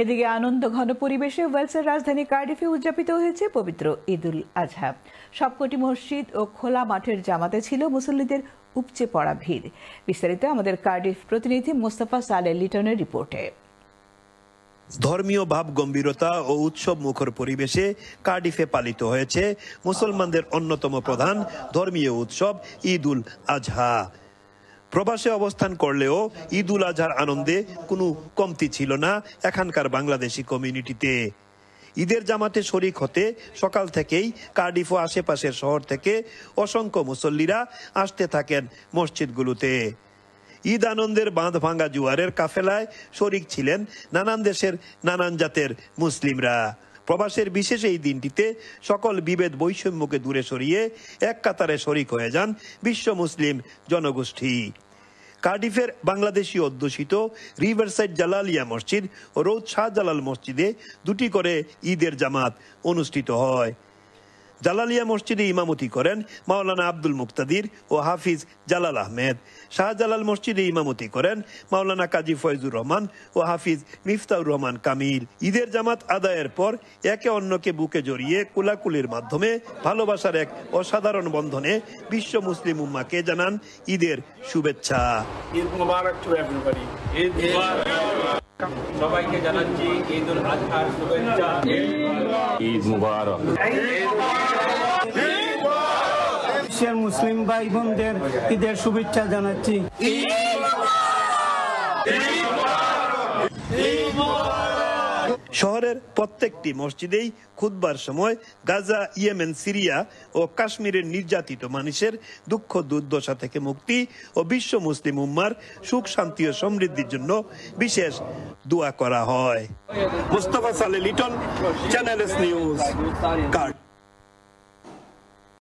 এদিকে আনন্দ ঘন পরিবেশে ওয়েলসের রাজধানী কার্ডিফে উদযাপিত হয়েছে পবিত্র ঈদুল আজহা। সবকটি মসজিদ ও খোলা মাঠের জামাতে ছিল মুসল্লিদের উপচে পড়া ভিড়। বিস্তারিত আমাদের কার্ডিফ প্রতিনিধি মোস্তফা সালেহ লিটনের রিপোর্টে। ধর্মীয় ভাব গম্ভীরতা ও উৎসব মুখর পরিবেশে কার্ডিফে পালিত হয়েছে মুসলমানদের অন্যতম প্রধান ধর্মীয় উৎসব ঈদুল আজহা। প্রবাসে অবস্থান করলেও ঈদুল আজহার আনন্দে কোনো কমতি ছিল না এখানকার বাংলাদেশি কমিউনিটিতে। ঈদের জামাতে শরিক হতে সকাল থেকেই কার্ডিফ ও আশেপাশের শহর থেকে অসংখ্য মুসল্লিরা আসতে থাকেন মসজিদগুলোতে। ঈদ আনন্দের বাঁধ ভাঙ্গা জুয়ারের কাফেলায় শরিক ছিলেন নানান দেশের নানান জাতের মুসলিমরা। প্রবাসের বিশেষ এই দিনটিতে সকল বিভেদ বৈষম্যকে দূরে সরিয়ে এক কাতারে শরিক হয়ে যান বিশ্ব মুসলিম জনগোষ্ঠী। কার্ডিফের বাংলাদেশি অধ্যুষিত রিভারসাইড জালালিয়া মসজিদ ও রোড শাহজালাল মসজিদে দুটি করে ঈদের জামাত অনুষ্ঠিত হয়। জালালিয়া মসজিদে ইমামতি করেন মাওলানা আব্দুল মুক্তাদির ও হাফিজ জালাল আহমেদ। শাহজালাল মসজিদে ইমামতি করেন মাওলানা কাজী ফয়জুর রহমান ও হাফিজ মিফতাউর রহমান কামিল। ঈদের জামাত আদায়ের পর একে অন্যকে বুকে জড়িয়ে কোলাকুলির মাধ্যমে ভালোবাসার এক অসাধারণ বন্ধনে বিশ্ব মুসলিম উম্মাকে জানান ঈদের শুভেচ্ছা। সবাইকে জানাচ্ছি ঈদুল আজহার শুভেচ্ছা। ঈদ মুবারক। বিশ্বের মুসলিম ভাই বোনদের ঈদের শুভেচ্ছা জানাচ্ছি। শহরের প্রত্যেকটি মসজিদেই খুতবার সময় গাজা, ইয়েমেন, সিরিয়া ও কাশ্মীরের নির্যাতিত মানুষের দুঃখ দুর্দশা থেকে মুক্তি ও বিশ্ব মুসলিম উম্মার সুখ শান্তি ও সমৃদ্ধির জন্য বিশেষ দোয়া করা হয়। Mostafa Saleh Liton, channel S news, card.